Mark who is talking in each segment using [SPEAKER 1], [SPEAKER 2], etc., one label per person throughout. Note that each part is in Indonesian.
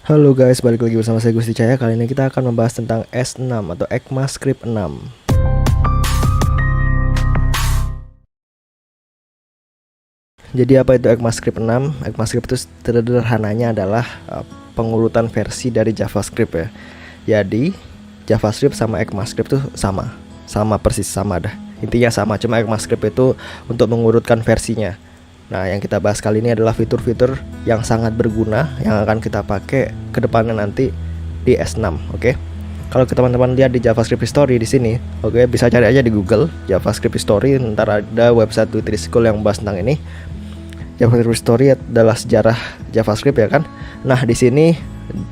[SPEAKER 1] Halo guys, balik lagi bersama saya Gusti Cahya. Kali ini kita akan membahas tentang S6 atau ECMAScript 6. Jadi apa itu ECMAScript 6? ECMAScript itu sederhananya adalah pengurutan versi dari JavaScript ya. Jadi JavaScript sama ECMAScript itu sama persis sama dah. Intinya sama, cuma ECMAScript itu untuk mengurutkan versinya. Nah, yang kita bahas kali ini adalah fitur-fitur yang sangat berguna yang akan kita pakai ke depannya nanti di S6, oke? Kalau teman-teman lihat di JavaScript History di sini, oke, bisa cari aja di Google JavaScript History, ntar ada website Twitter School yang bahas tentang ini. JavaScript History adalah sejarah JavaScript ya kan? Nah, di sini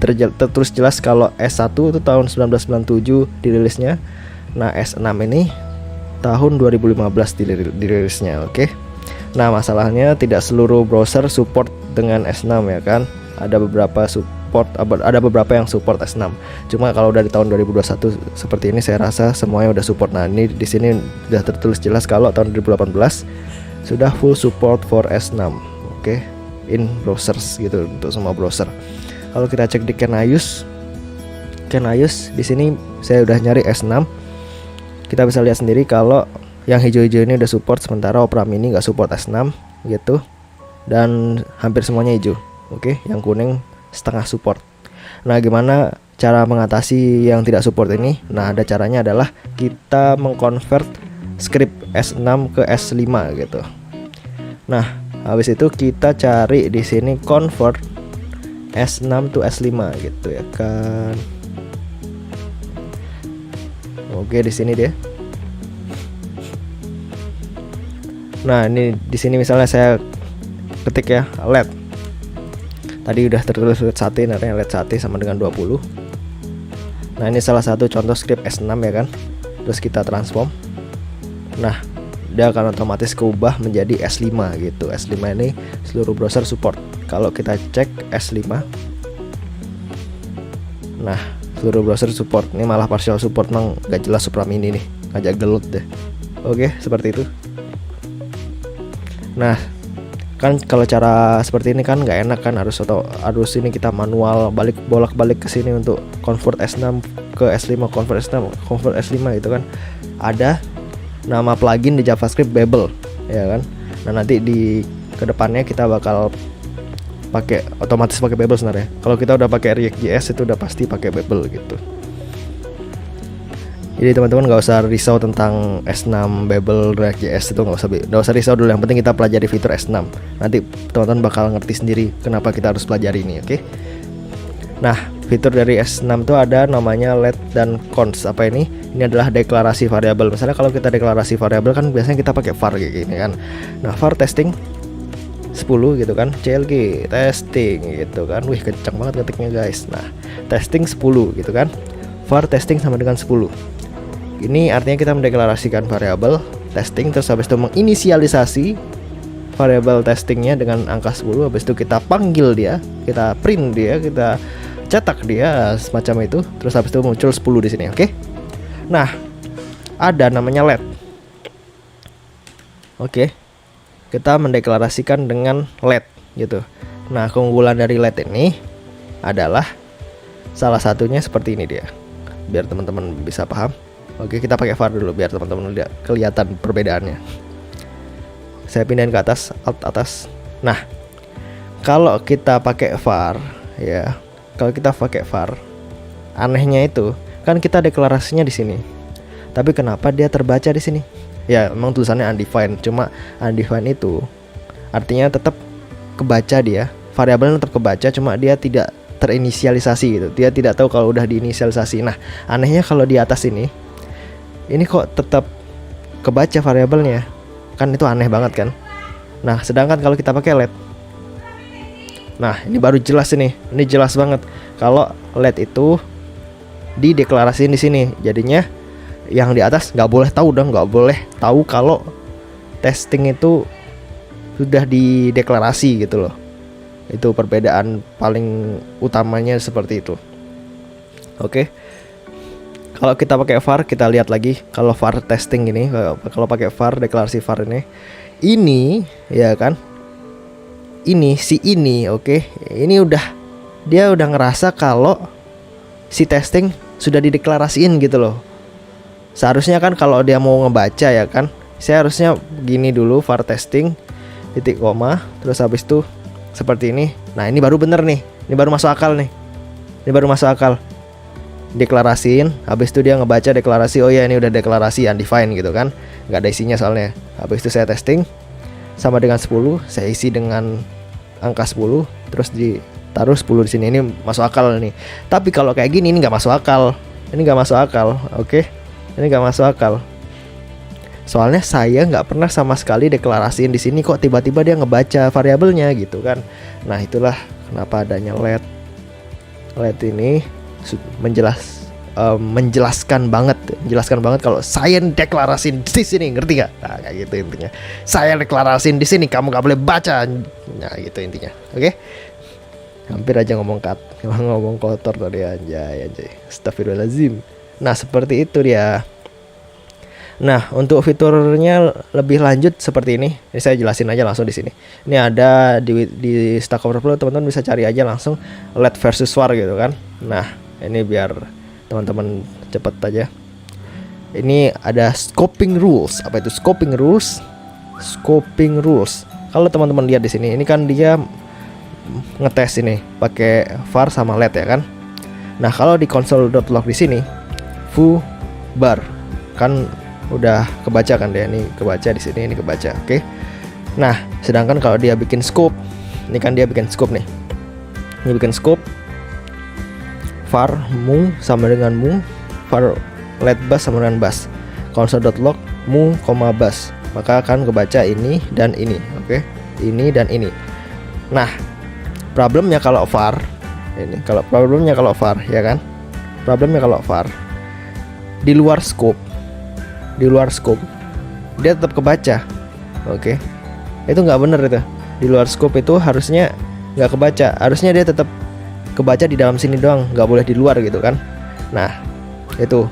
[SPEAKER 1] tertulis jelas kalau S1 itu tahun 1997 dirilisnya. Nah, S6 ini tahun 2015 dirilisnya, oke? Nah, masalahnya tidak seluruh browser support dengan S6 ya kan. Ada beberapa yang support S6. Cuma kalau dari tahun 2021 seperti ini saya rasa semuanya udah support. Nah, ini di sini sudah tertulis jelas kalau tahun 2018 sudah full support for S6. Oke, in browsers gitu untuk semua browser. Kalau kita cek di Canaius di sini saya udah nyari S6. Kita bisa lihat sendiri kalau yang hijau-hijau ini udah support, sementara Opera Mini nggak support S6 gitu, dan hampir semuanya hijau. Oke, yang kuning setengah support. Nah, gimana cara mengatasi yang tidak support ini? Nah, ada caranya adalah kita mengkonvert script S6 ke S5 gitu. Nah, habis itu kita cari di sini convert S6 to S5 gitu ya kan. Oke, di sini dia. Nah, ini di sini misalnya saya ketik ya LED. Tadi udah tertulis LED sate, artinya LED sate sama dengan 20. Nah, ini salah satu contoh script S6 ya kan. Terus kita transform. Nah, dia akan otomatis keubah menjadi S5 gitu. S5 ini seluruh browser support. Kalau kita cek S5, nah, seluruh browser support. Ini malah partial support, memang gak jelas Opera Mini nih, agak gelut deh. Oke, seperti itu. Nah, kan kalau cara seperti ini kan nggak enak kan, harus ini kita manual bolak-balik ke sini untuk convert S6 ke S5, convert S5 gitu kan. Ada nama plugin di JavaScript Babel ya kan. Nah, nanti di kedepannya kita bakal otomatis pakai Babel sebenarnya. Kalau kita udah pakai React.js itu udah pasti pakai Babel gitu. Jadi teman-teman nggak usah risau tentang S6, Babel, React.js itu nggak usah risau dulu. Yang penting kita pelajari fitur S6. Nanti teman-teman bakal ngerti sendiri kenapa kita harus pelajari ini, oke? Nah, fitur dari S6 itu ada namanya let dan const. Apa ini? Ini adalah deklarasi variabel. Misalnya kalau kita deklarasi variabel kan biasanya kita pakai var kayak gini kan. Nah, var testing 10 gitu kan, CLG testing gitu kan. Wih, kencang banget ketiknya guys. Nah, testing 10 gitu kan. Var testing sama dengan 10. Ini artinya kita mendeklarasikan variabel testing, terus habis itu menginisialisasi variabel testingnya dengan angka 10. Habis itu kita panggil dia, kita print dia, kita cetak dia semacam itu. Terus habis itu muncul 10 di sini, oke? Nah, ada namanya let. Oke. Kita mendeklarasikan dengan let gitu. Nah, keunggulan dari let ini adalah salah satunya seperti ini dia. Biar teman-teman bisa paham. Oke, kita pakai var dulu biar teman-teman lihat kelihatan perbedaannya. Saya pindahin ke atas, alt atas. Nah, kalau kita pakai var ya, anehnya itu kan kita deklarasinya di sini. Tapi kenapa dia terbaca di sini? Ya, memang tulisannya undefined, cuma undefined itu artinya tetap kebaca dia. Variabelnya tetap kebaca, cuma dia tidak terinisialisasi gitu. Dia tidak tahu kalau udah diinisialisasi. Nah, anehnya kalau di atas ini kok tetap kebaca variabelnya. Kan itu aneh banget kan. Nah, sedangkan kalau kita pakai let. Nah, ini baru jelas ini. Ini jelas banget kalau let itu dideklarasiin di sini. Jadinya yang di atas nggak boleh tahu kalau testing itu sudah dideklarasi gitu loh. Itu perbedaan paling utamanya seperti itu. Oke. Kalau kita pakai var, kita lihat lagi kalau var testing ini, kalau pakai var, deklarasi var ini ya kan. Ini oke. Ini udah dia udah ngerasa kalau si testing sudah dideklarasiin gitu loh. Seharusnya kan kalau dia mau ngebaca ya kan, saya harusnya begini dulu, var testing titik koma, terus habis itu seperti ini. Nah ini baru bener nih, ini baru masuk akal nih, ini baru masuk akal. Deklarasiin, habis itu dia ngebaca deklarasi, oh ya ini udah deklarasi undefined gitu kan, nggak ada isinya soalnya. Habis itu saya testing sama dengan 10, saya isi dengan angka 10, terus ditaruh 10 di sini. Ini masuk akal nih. Tapi kalau kayak gini ini nggak masuk akal, ini nggak masuk akal, oke? Ini nggak masuk akal. Soalnya saya nggak pernah sama sekali deklarasiin di sini, kok tiba-tiba dia ngebaca variabelnya gitu kan. Nah itulah kenapa adanya let. Let ini menjelaskan banget kalau saya deklarasiin di sini, ngerti gak? Nah kayak gitu intinya. Saya deklarasiin di sini, kamu nggak boleh baca. Nah gitu intinya, oke? Hampir aja ngomong kotor tadi, anjay. Astagfirullahaladzim. Nah seperti itu dia. Nah untuk fiturnya lebih lanjut seperti ini saya jelasin aja langsung di sini. Ini ada di Stack Overflow, teman-teman bisa cari aja langsung let versus var gitu kan. Nah ini biar teman-teman cepet aja. Ini ada scoping rules. Apa itu scoping rules? Scoping rules. Kalau teman-teman lihat di sini, ini kan dia ngetes ini pakai var sama let ya kan. Nah kalau di console.log di sini foo bar kan udah kebaca kan dia, ini kebaca di sini, ini kebaca, oke. Nah sedangkan kalau dia bikin scope, ini kan dia bikin scope nih, ini bikin scope var mu sama dengan mu, var let bus sama dengan bus, console.log mu, bus, maka akan kebaca ini dan ini, oke, ini dan ini. Nah problemnya kalau var ini, problemnya kalau var ya kan, problemnya kalau var di luar scope dia tetap kebaca, oke. Itu nggak bener itu. Di luar scope itu harusnya nggak kebaca, harusnya dia tetap kebaca di dalam sini doang, nggak boleh di luar gitu kan. Nah itu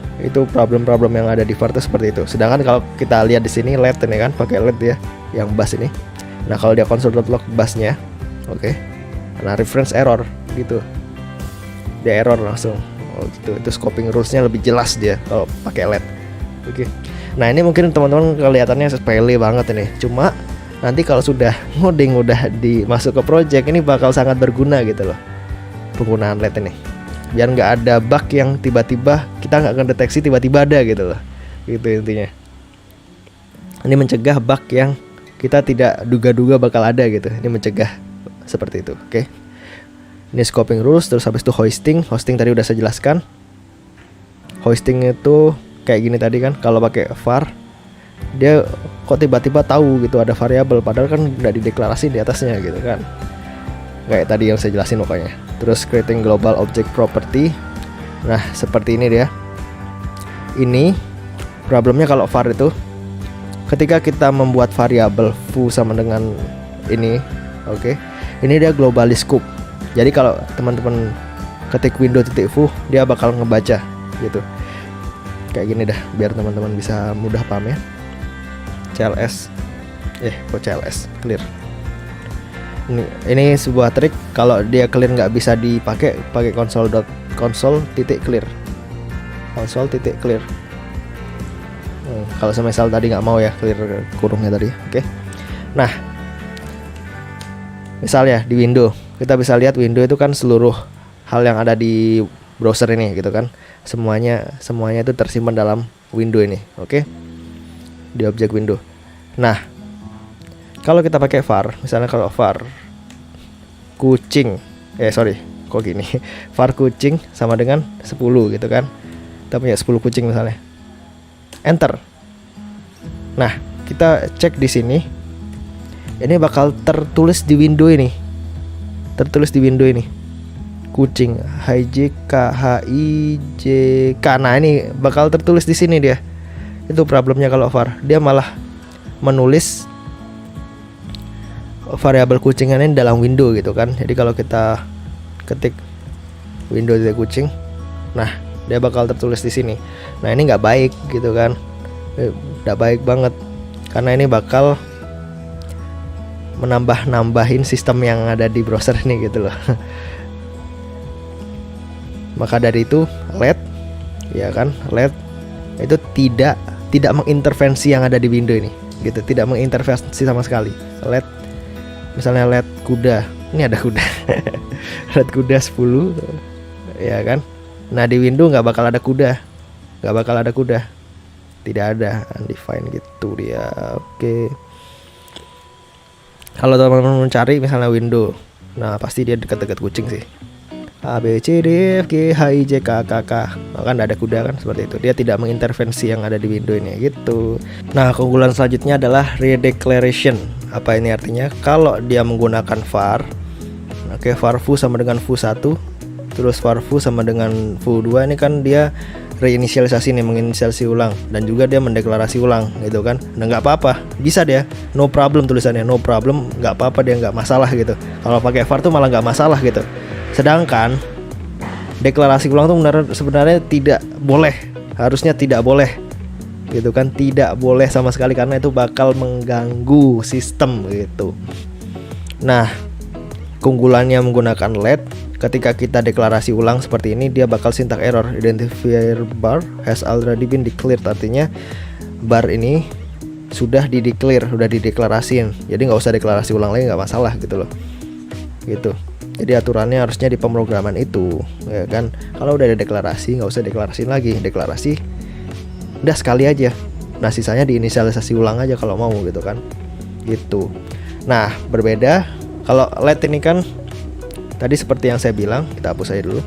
[SPEAKER 1] problem-problem yang ada di var itu seperti itu. Sedangkan kalau kita lihat di sini let ini kan pakai let dia yang bus ini. Nah kalau dia console.log busnya, oke. Nah reference error gitu, dia error langsung. Oh gitu, itu scoping rulesnya lebih jelas dia kalau pakai let, oke. Nah ini mungkin teman-teman kelihatannya sepele banget ini, cuma nanti kalau sudah ngoding, udah dimasuk ke project, ini bakal sangat berguna gitu loh penggunaan let ini, biar nggak ada bug yang tiba-tiba kita nggak akan deteksi tiba-tiba ada gitu loh, gitu intinya. Ini mencegah bug yang kita tidak duga-duga bakal ada gitu, ini mencegah seperti itu, oke. Ini scoping rules, terus habis itu hosting tadi udah saya jelaskan. Hosting itu kayak gini tadi kan, kalau pakai var dia kok tiba-tiba tahu gitu ada variabel padahal kan udah dideklarasi di atasnya gitu kan, kayak tadi yang saya jelasin pokoknya. Terus creating global object property. Nah seperti ini dia. Ini problemnya kalau var itu, ketika kita membuat variabel foo sama dengan ini, oke, ini dia globally scope. Jadi kalau teman-teman ketik window.foo dia bakal ngebaca gitu. Kayak gini dah, biar teman-teman bisa mudah paham ya. CLS, CLS clear. Ini sebuah trik, kalau dia clear nggak bisa dipakai, pakai console.console.clear. Console.clear. Kalau semisal tadi nggak mau ya clear kurungnya tadi, oke. Nah, misalnya di window, kita bisa lihat window itu kan seluruh hal yang ada di browser ini gitu kan. Semuanya itu tersimpan dalam window ini, oke? Di objek window. Nah, kalau kita pakai var, misalnya kalau var kucing, kok gini? Var kucing sama dengan 10 gitu kan. Kita punya 10 kucing misalnya. Enter. Nah, kita cek di sini. Ini bakal tertulis di window ini. Kucing, HIJK. Nah, ini bakal tertulis di sini dia. Itu problemnya kalau var. Dia malah menulis variabel kucing ini dalam window gitu kan. Jadi kalau kita ketik window dari kucing, nah dia bakal tertulis di sini. Nah, ini nggak baik gitu kan. Nggak baik banget. Karena ini bakal menambah-nambahin sistem yang ada di browser ini gitu loh. Maka dari itu LED, ya kan, LED itu tidak mengintervensi yang ada di window ini, gitu, tidak mengintervensi sama sekali. LED, misalnya LED kuda, ini ada kuda, LED kuda 10, ya kan. Nah di window nggak bakal ada kuda, tidak ada, undefined gitu dia. Oke. Kalau teman-teman mencari misalnya window, nah pasti dia dekat-dekat kucing sih. A B C D F G H I J K K K, kan ada kuda kan, seperti itu. Dia tidak mengintervensi yang ada di window ini, gitu. Nah keunggulan selanjutnya adalah redeclaration. Apa ini artinya? Kalau dia menggunakan var, oke, var foo sama dengan foo 1, terus var foo sama dengan foo 2, ini kan dia reinisialisasi nih, menginisialisasi ulang, dan juga dia mendeklarasi ulang, gitu kan. Nah nggak apa-apa, bisa dia, no problem tulisannya, no problem, nggak apa-apa, dia nggak masalah gitu. Kalau pakai var tuh malah nggak masalah gitu. Sedangkan deklarasi ulang tuh sebenarnya tidak boleh, harusnya tidak boleh, gitu kan, tidak boleh sama sekali karena itu bakal mengganggu sistem gitu. Nah keunggulannya menggunakan LED, ketika kita deklarasi ulang seperti ini, dia bakal syntax error. Identifier bar has already been declared, artinya bar ini sudah dideklarasiin, jadi nggak usah deklarasi ulang lagi, nggak masalah gitu loh, gitu. Jadi aturannya harusnya di pemrograman itu, ya kan. Kalau udah ada deklarasi, nggak usah deklarasiin lagi, deklarasi udah sekali aja. Nah sisanya diinisialisasi ulang aja kalau mau, gitu kan, gitu. Nah berbeda kalau LED ini kan, tadi seperti yang saya bilang, kita hapus aja dulu.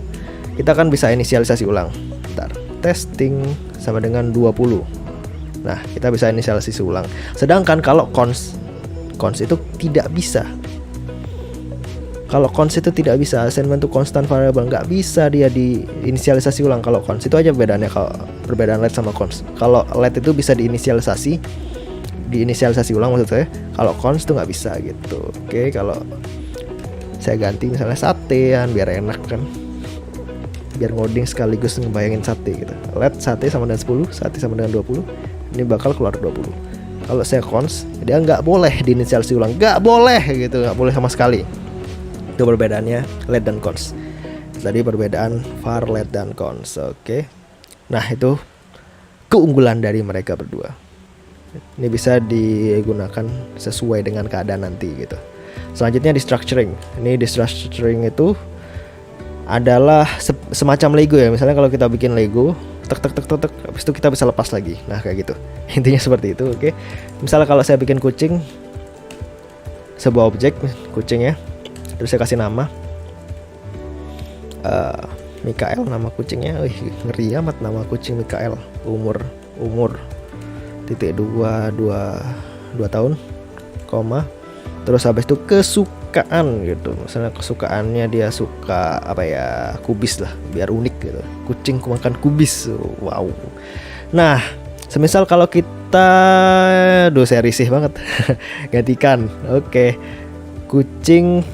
[SPEAKER 1] Kita kan bisa inisialisasi ulang. Bentar, testing sama dengan 20. Nah kita bisa inisialisasi ulang. Sedangkan kalau cons itu tidak bisa. Kalau cons itu tidak bisa, assignment to constant variable, nggak bisa dia diinisialisasi ulang. Kalau cons itu aja bedanya, kalau perbedaan LED sama cons. Kalau LED itu bisa diinisialisasi ulang maksud saya. Kalau cons itu nggak bisa gitu. Oke, kalau saya ganti misalnya satean biar enak kan, biar ngoding sekaligus ngebayangin sate gitu. LED sate sama dengan 10, sate sama dengan 20, ini bakal keluar 20. Kalau saya cons, dia nggak boleh diinisialisasi ulang, nggak boleh gitu, nggak boleh sama sekali. Itu perbedaannya LED dan cons. Tadi perbedaan var, LED dan cons. Oke. Nah itu keunggulan dari mereka berdua. Ini bisa digunakan sesuai dengan keadaan nanti gitu. Selanjutnya destructuring. Ini destructuring itu adalah semacam Lego ya. Misalnya kalau kita bikin Lego, tek, habis itu kita bisa lepas lagi. Nah kayak gitu. Intinya seperti itu. Oke. Misalnya kalau saya bikin kucing, sebuah objek kucing ya, terus saya kasih nama Mikael, nama kucingnya. Wih ngeri amat nama kucing Mikael. Umur .2 tahun, koma, terus habis itu kesukaan gitu. Misalnya kesukaannya dia suka apa ya, kubis lah, biar unik gitu. Kucing makan kubis. Wow. Nah semisal kalau kita, saya risih banget gantikan. Oke. Kucing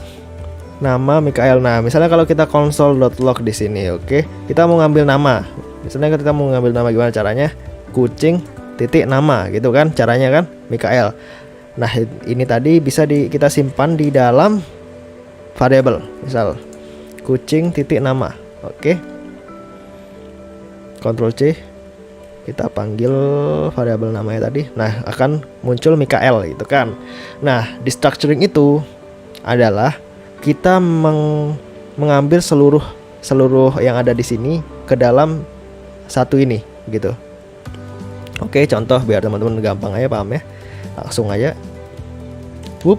[SPEAKER 1] nama Mikael. Nah misalnya kalau kita console.log di sini, oke, kita mau ngambil nama. Misalnya kita mau ngambil nama, gimana caranya? Kucing titik nama gitu kan caranya kan, Mikael. Nah ini tadi bisa kita simpan di dalam variabel, misal kucing titik nama. Oke, Ctrl C, kita panggil variabel namanya tadi. Nah akan muncul Mikael gitu kan. Nah destructuring itu adalah kita mengambil seluruh yang ada di sini ke dalam satu ini gitu. Oke, contoh biar teman-teman gampang aja paham ya. Langsung aja. Whoop.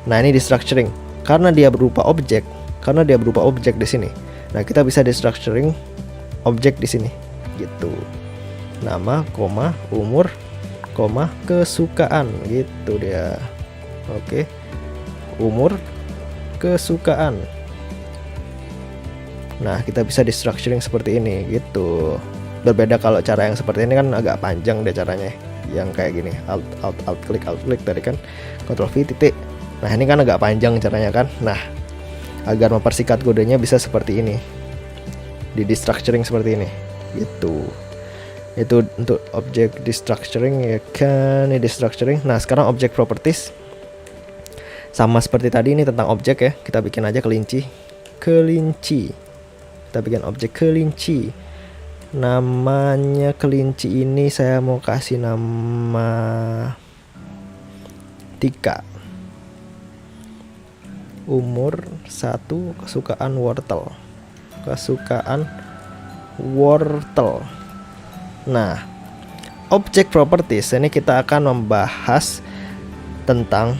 [SPEAKER 1] Nah, ini destructuring. Karena dia berupa objek di sini. Nah, kita bisa destructuring objek di sini gitu. Nama, koma, umur, koma, kesukaan gitu dia. Oke. Umur, kesukaan. Nah kita bisa destructuring seperti ini gitu. Berbeda kalau cara yang seperti ini kan agak panjang deh caranya. Yang kayak gini, alt klik tadi kan, Ctrl V titik. Nah ini kan agak panjang caranya kan. Nah agar mempersingkat kodenya bisa seperti ini, di destructuring seperti ini gitu. Itu untuk objek destructuring ya kan, ini destructuring. Nah sekarang objek properties sama seperti tadi, ini tentang objek ya. Kita bikin aja kelinci. Kita bikin objek kelinci. Namanya kelinci ini saya mau kasih nama Tika. Umur 1, kesukaan wortel. Nah, object properties ini kita akan membahas tentang,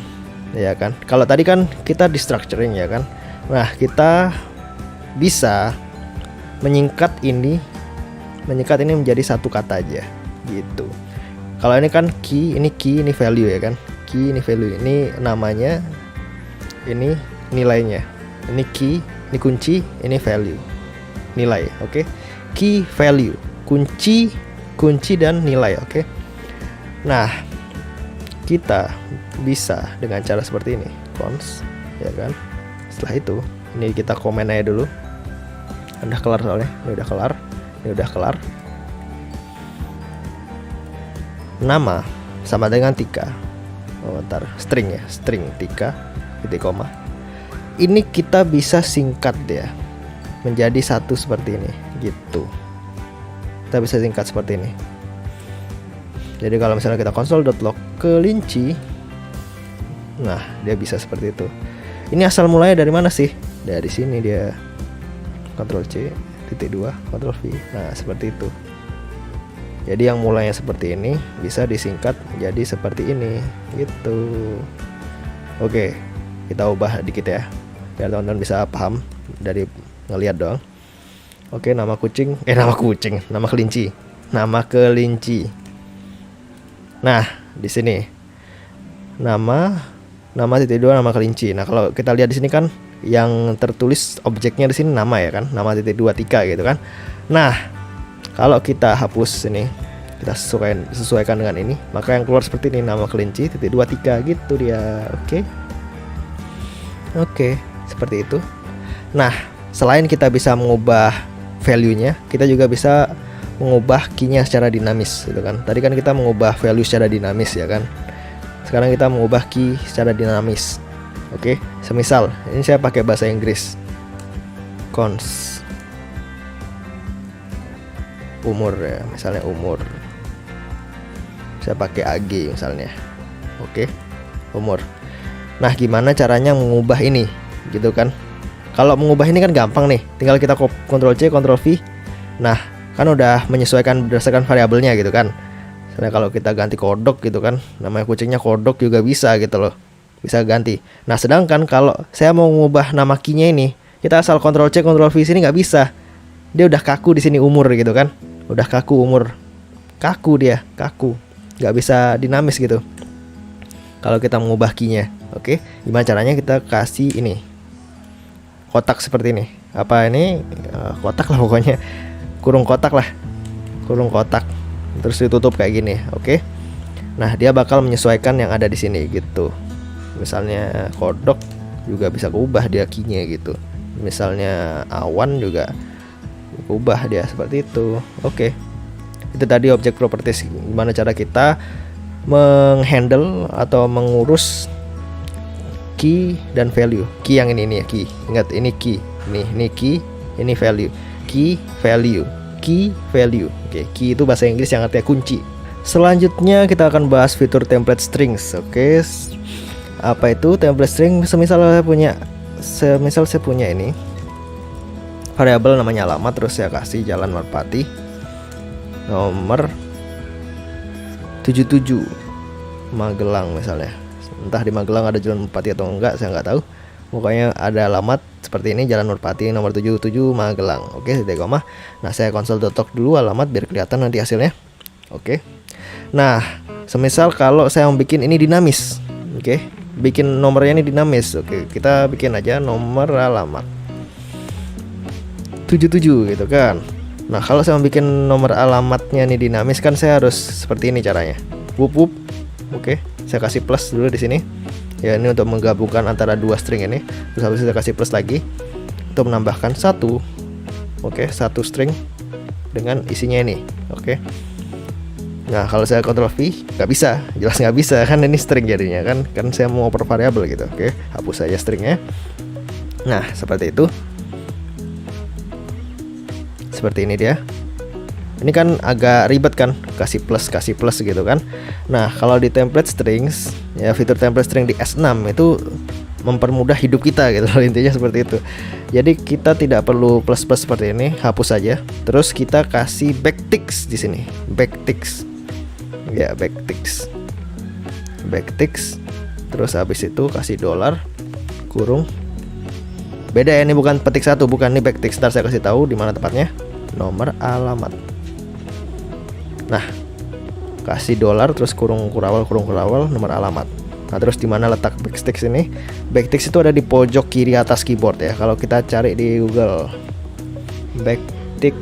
[SPEAKER 1] ya kan, kalau tadi kan kita di structuring, ya kan. Nah, kita bisa menyingkat ini menjadi satu kata aja gitu. Kalau ini kan key, ini value, ya kan. Key, ini value, ini namanya, ini nilainya. Ini key, ini kunci, ini value, nilai. Oke. Key, value, kunci dan nilai. Oke. Nah, kita bisa dengan cara seperti ini, cons, ya kan. Setelah itu, ini kita komen aja dulu. Udah kelar soalnya, ini udah kelar. Nama sama dengan Tika. String ya, string Tika, titik koma. Ini kita bisa singkat ya menjadi satu seperti ini, gitu. Kita bisa singkat seperti ini. Jadi kalau misalnya kita console.log kelinci, nah dia bisa seperti itu. Ini asal mulanya dari mana sih? Dari sini dia. Ctrl C, titik 2, Ctrl V. Nah seperti itu. Jadi yang mulanya seperti ini bisa disingkat menjadi seperti ini, gitu. Oke, kita ubah dikit ya, biar teman-teman bisa paham dari ngelihat doang. Oke, nama kelinci. Nah, di sini nama titik 2 nama kelinci. Nah, kalau kita lihat di sini kan yang tertulis objeknya di sini nama, ya kan, nama titik 2 Tika gitu kan. Nah, kalau kita hapus ini, kita sesuaikan dengan ini, maka yang keluar seperti ini, nama kelinci titik 2 Tika, gitu dia. Oke, seperti itu. Nah, selain kita bisa mengubah value-nya, kita juga bisa mengubah key-nya secara dinamis gitu kan. Tadi kan kita mengubah value secara dinamis, ya kan. Sekarang kita mengubah key secara dinamis. Oke, semisal ini saya pakai bahasa Inggris. Cons umur, ya, misalnya umur. Saya pakai AG misalnya. Oke, umur. Nah, gimana caranya mengubah ini, gitu kan? Kalau mengubah ini kan gampang nih, tinggal kita Ctrl C, Ctrl V. Nah, kan udah menyesuaikan berdasarkan variabelnya gitu kan. Misalnya kalau kita ganti kodok gitu kan, namanya kucingnya kodok juga bisa gitu loh, bisa ganti. Nah, sedangkan kalau saya mau mengubah nama key-nya ini, kita asal Ctrl C, Ctrl V sini nggak bisa. Dia udah kaku di sini umur gitu kan, udah kaku umur, kaku, nggak bisa dinamis gitu. Kalau kita mengubah key-nya, oke, gimana caranya? Kita kasih ini kotak seperti ini. Apa ini? Kotak lah pokoknya, kurung kotak, terus ditutup kayak gini, oke. Nah, dia bakal menyesuaikan yang ada di sini gitu. Misalnya kodok juga bisa keubah dia key-nya gitu. Misalnya awan juga ubah dia seperti itu. Oke. Itu tadi object properties, gimana cara kita menghandle atau mengurus key dan value. Key yang ini ya, key. Ingat ini key. Ini key, ini value. Key, value. Key, value. Oke, key itu bahasa Inggris yang artinya kunci. Selanjutnya kita akan bahas fitur template strings. Oke. Apa itu template string? Semisal saya punya ini variabel namanya alamat, terus saya kasih Jalan Merpati nomor 77 Magelang misalnya. Entah di Magelang ada Jalan Merpati atau enggak, saya nggak tahu. Pokoknya ada alamat seperti ini, Jalan Merpati nomor 77 Magelang. Oke, titik koma. Nah, saya console.log dulu alamat biar kelihatan nanti hasilnya. Oke. Nah, semisal kalau saya mau bikin ini dinamis, oke, bikin nomornya ini dinamis. Oke, kita bikin aja nomor alamat 77 gitu kan. Nah, kalau saya mau bikin nomor alamatnya ini dinamis kan saya harus seperti ini caranya. Oke, saya kasih plus dulu di sini. Ya, ini untuk menggabungkan antara dua string ini. Terus habis itu saya kasih plus lagi untuk menambahkan satu. Oke, satu string dengan isinya ini. Oke. Nah, kalau saya Ctrl V nggak bisa, jelas nggak bisa kan, ini string jadinya kan saya mau oper variabel gitu. Oke, hapus saja stringnya. Nah, seperti itu. seperti ini dia. Ini kan agak ribet kan, kasih plus gitu kan. Nah, kalau di template strings, ya fitur template string di S6 itu mempermudah hidup kita gitu loh, intinya seperti itu. Jadi kita tidak perlu plus seperti ini, hapus saja. Terus kita kasih backticks di sini, backticks. Ya, backticks. Terus habis itu kasih $, kurung. Beda ya, ini bukan petik satu, bukan, ini backticks. Ntar saya kasih tahu di mana tepatnya. Nomor alamat. Nah, kasih $, terus kurung kurawal, nomor alamat. Nah, terus di mana letak backticks ini? Backticks itu ada di pojok kiri atas keyboard ya. Kalau kita cari di Google backtick,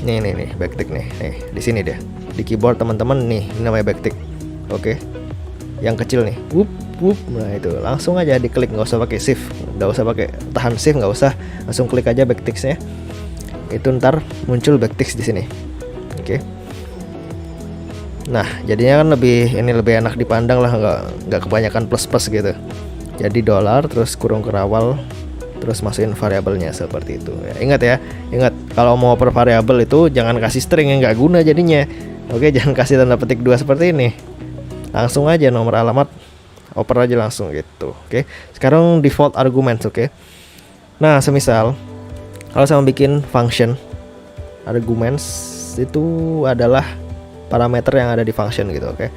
[SPEAKER 1] nih backtick nih, di sini deh. Di keyboard teman-teman nih, ini namanya backtick. Oke. Yang kecil nih. Nah, itu langsung aja diklik, nggak usah pakai shift, nggak usah pakai tahan shift, nggak usah, langsung klik aja backticksnya. Itu ntar muncul backticks di sini. Oke. Nah, jadinya kan lebih enak dipandang lah, nggak kebanyakan plus gitu. Jadi $, terus kurung kerawal, terus masukin variabelnya seperti itu. Ya, ingat kalau mau per variabel itu jangan kasih string yang nggak guna jadinya. Oke, jangan kasih tanda petik 2 seperti ini. Langsung aja nomor alamat, oper aja langsung gitu. Oke. Sekarang default arguments, oke. Nah, semisal kalau saya mau bikin function, arguments itu adalah parameter yang ada di function gitu, oke.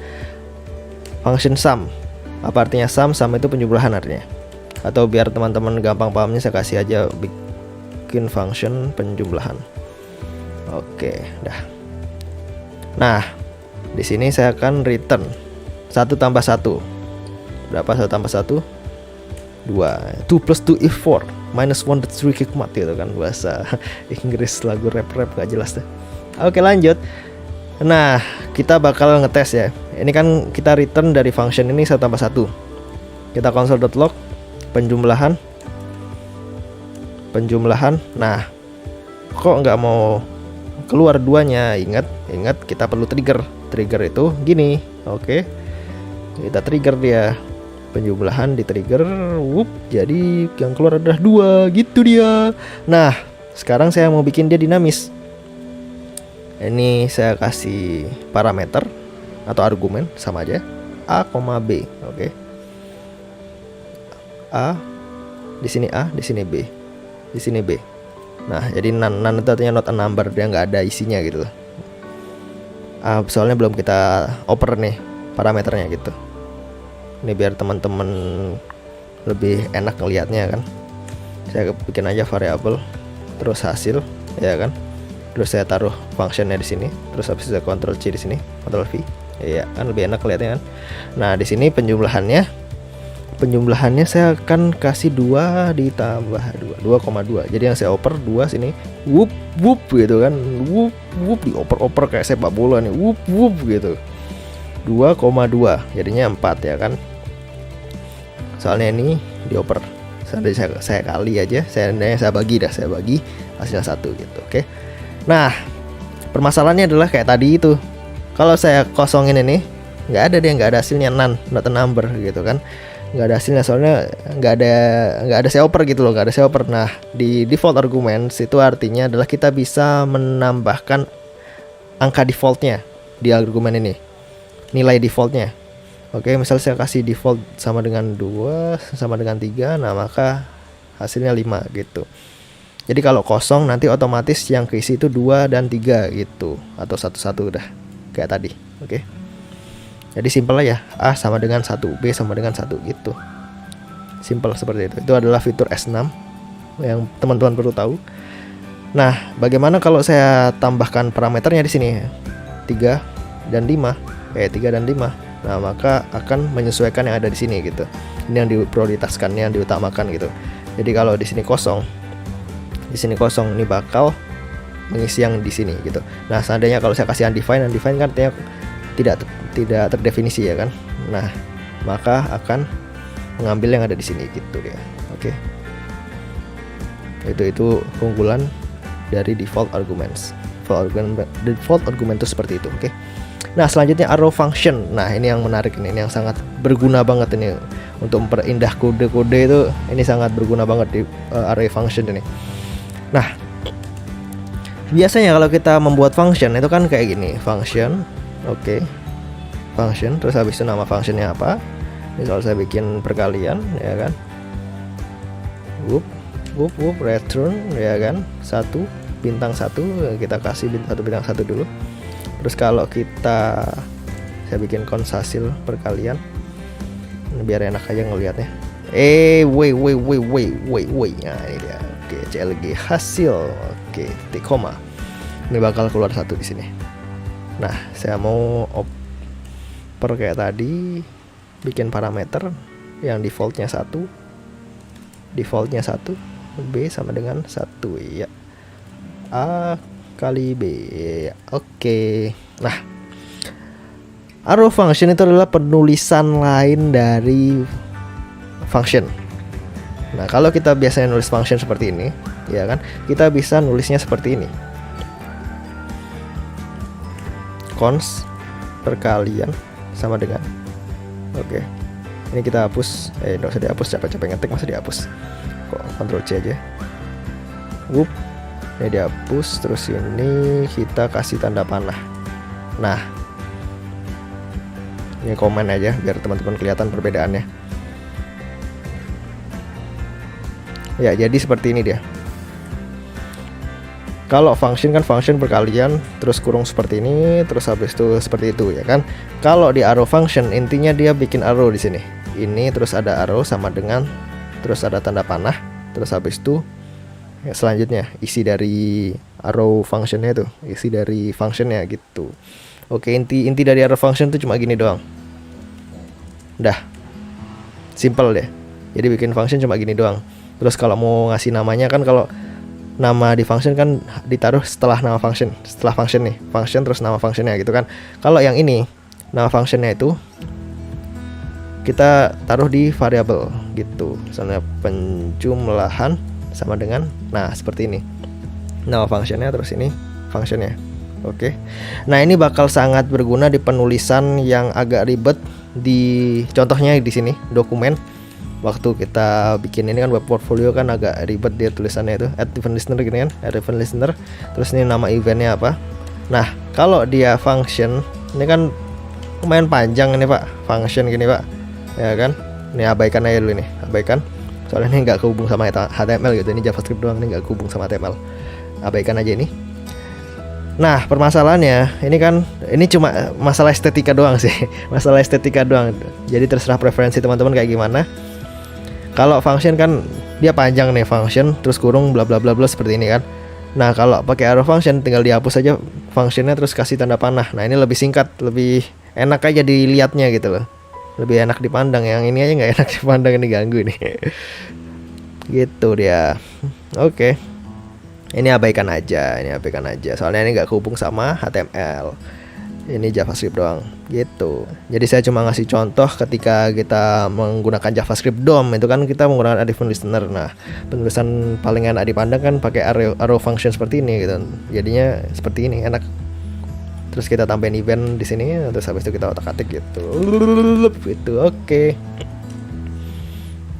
[SPEAKER 1] Function sum, apa artinya sum? Sum itu penjumlahan artinya. Atau biar teman-teman gampang pahamnya, saya kasih aja bikin function penjumlahan. Oke, dah. Nah, di sini saya akan return 1 tambah 1. Berapa 1 tambah 1? 2. 2 plus 2 is 4. Minus 1 that's 3 hikmat gitu kan, bahasa Inggris lagu rap gak jelas deh. Oke, lanjut. Nah, kita bakal ngetes ya. Ini kan kita return dari function ini 1 tambah 1. Kita console.log penjumlahan. Nah, kok nggak mau keluar 2-nya? Ingat kita perlu trigger itu gini. Oke, kita trigger dia, penjumlahan di trigger, jadi yang keluar adalah 2 gitu dia. Nah, sekarang saya mau bikin dia dinamis. Ini saya kasih parameter atau argumen sama aja, A, B. Oke. A di sini, A di sini, B di sini, B. Nah, jadi none itu artinya not a number, dia nggak ada isinya gitu. Soalnya belum kita oper nih parameternya gitu. Ini biar teman-teman lebih enak ngelihatnya kan. Saya bikin aja variabel, terus hasil, ya kan. Terus saya taruh functionnya di sini. Terus habis itu Ctrl C di sini, Ctrl V. Ya kan lebih enak kelihatannya kan. Nah, di sini penjumlahannya saya akan kasih 2 ditambah 2,2. Jadi yang saya oper 2 sini, whoop gitu kan. Whoop dioper kayak sepak bola nih. Whoop gitu. 2,2 jadinya 4 ya kan. Soalnya ini dioper. Saya kali aja, saya bagi hasilnya 1 gitu. Oke. Nah, permasalahannya adalah kayak tadi itu. Kalau saya kosongin ini, nggak ada hasilnya, none, not a number gitu kan. Nggak ada hasilnya soalnya nggak ada saya oper gitu loh, nggak ada saya oper. Nah, di default arguments itu artinya adalah kita bisa menambahkan angka defaultnya di argumen ini, nilai defaultnya. Oke, misal saya kasih default sama dengan 2 sama dengan 3, nah maka hasilnya 5 gitu. Jadi kalau kosong nanti otomatis yang keisi itu 2 dan 3 gitu, atau 1 udah kayak tadi. Oke. Jadi simpel aja, A sama dengan 1, B sama dengan 1 gitu. Simpel seperti itu. Itu adalah fitur S6 yang teman-teman perlu tahu. Nah, bagaimana kalau saya tambahkan parameternya di sini 3 dan 5? 3 dan 5. Nah, maka akan menyesuaikan yang ada di sini gitu. Ini yang diprioritaskan, yang diutamakan gitu. Jadi kalau di sini kosong, ini bakal mengisi yang di sini gitu. Nah, seandainya kalau saya kasih undefined kan artinya tidak terdefinisi ya kan. Nah, maka akan mengambil yang ada di sini gitu dia. Oke. Itu keunggulan dari default arguments. Default argument itu seperti itu, oke. Nah, selanjutnya arrow function. Nah, ini yang menarik ini yang sangat berguna banget ini untuk memperindah kode-kode itu. Ini sangat berguna banget di array function ini. Nah, biasanya kalau kita membuat function itu kan kayak gini, function, oke, function, terus habis itu nama functionnya apa? Misal saya bikin perkalian, ya kan, return, ya kan, 1 bintang 1, kita kasih bintang 1 dulu. Terus kalau kita, saya bikin cons hasil perkalian, biar enak aja ngelihatnya. Wait, nah ini dia. Oke, CLG hasil. Oke, titik koma. Ini bakal keluar 1 di sini. Nah, saya mau oper kayak tadi, bikin parameter yang defaultnya 1, B sama dengan 1, ya. A kali B. Oke. Nah, arrow function itu adalah penulisan lain dari function. Nah, kalau kita biasanya nulis function seperti ini, ya kan, kita bisa nulisnya seperti ini. Cons perkalian sama dengan, oke, ini kita hapus, nggak usah dihapus, capek-capek ngetik masa dihapus, kok Ctrl C aja. Ini dihapus, terus ini kita kasih tanda panah. Nah, ini komen aja biar teman-teman kelihatan perbedaannya. Ya, jadi seperti ini dia. Kalau function kan function perkalian, terus kurung seperti ini, terus habis itu seperti itu, ya kan. Kalau di arrow function intinya dia bikin arrow di sini. Ini terus ada arrow sama dengan, terus ada tanda panah, terus habis itu ya, selanjutnya isi dari arrow functionnya itu, isi dari functionnya gitu. Oke, inti dari arrow function itu cuma gini doang. Dah, simple deh. Jadi bikin function cuma gini doang. Terus kalau mau ngasih namanya kan, kalau nama di function kan ditaruh setelah nama function, setelah function nih, function terus nama functionnya gitu kan. Kalau yang ini nama functionnya itu kita taruh di variabel gitu, misalnya penjumlahan sama dengan, nah seperti ini nama functionnya, terus ini functionnya. Oke. Nah, ini bakal sangat berguna di penulisan yang agak ribet, di contohnya di sini dokumen. Waktu kita bikin ini kan web portfolio kan agak ribet dia tulisannya itu, add event listener gini kan, add event listener, terus ini nama eventnya apa. Nah, kalau dia function ini kan lumayan panjang ini Pak, function gini Pak, ya kan. Ini abaikan aja dulu, ini abaikan, soalnya ini nggak kehubung sama HTML gitu, ini JavaScript doang, ini nggak kehubung sama HTML, abaikan aja ini. Nah, permasalahannya ini kan, ini cuma masalah estetika doang sih masalah estetika doang, jadi terserah preferensi teman-teman kayak gimana. Kalau function kan dia panjang nih, function terus kurung bla bla bla bla seperti ini kan. Nah, kalau pakai arrow function tinggal dihapus aja functionnya terus kasih tanda panah. Nah, ini lebih singkat, lebih enak aja dilihatnya gitu loh, lebih enak dipandang. Yang ini aja nggak enak dipandang, ini ganggu nih gitu dia. Oke, ini abaikan aja, soalnya ini nggak kehubung sama HTML, ini JavaScript doang gitu. Jadi saya cuma ngasih contoh ketika kita menggunakan JavaScript DOM itu kan kita menggunakan event listener. Nah, penulisan paling enak dipandang kan pakai arrow function seperti ini gitu. Jadinya seperti ini enak. Terus kita tambahin event di sini, terus habis itu kita otak-atik gitu. Oke.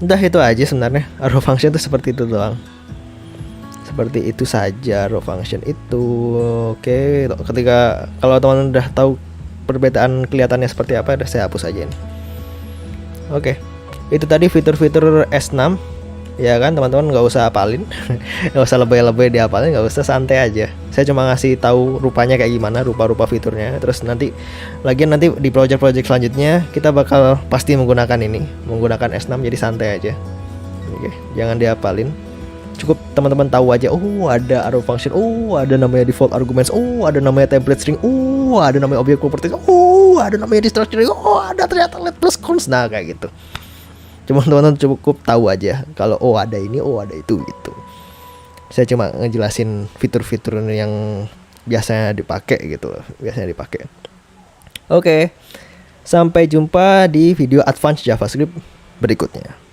[SPEAKER 1] Udah itu aja sebenarnya. Arrow function itu seperti itu doang. Seperti itu saja arrow function itu. Oke, ketika kalau teman-teman udah tahu perbedaan kelihatannya seperti apa, udah saya hapus aja ini. Oke, itu tadi fitur-fitur S6 ya kan, teman-teman nggak usah hafalin nggak usah lebay-lebay dihafalin, nggak usah, santai aja. Saya cuma ngasih tahu rupanya kayak gimana, rupa-rupa fiturnya. Terus nanti di project-project selanjutnya kita bakal pasti menggunakan S6, jadi santai aja. Oke, jangan dihafalin, cukup teman-teman tahu aja. Oh, ada arrow function, oh ada namanya default arguments, oh ada namanya template string, oh ada namanya object properties, oh ada namanya destructuring, oh ada ternyata let plus cons. Nah, kayak gitu. Cuma teman-teman cukup tahu aja kalau oh ada ini, oh ada itu gitu. Saya cuma ngejelasin fitur-fitur yang biasanya dipakai gitu, Oke. Sampai jumpa di video advance JavaScript berikutnya.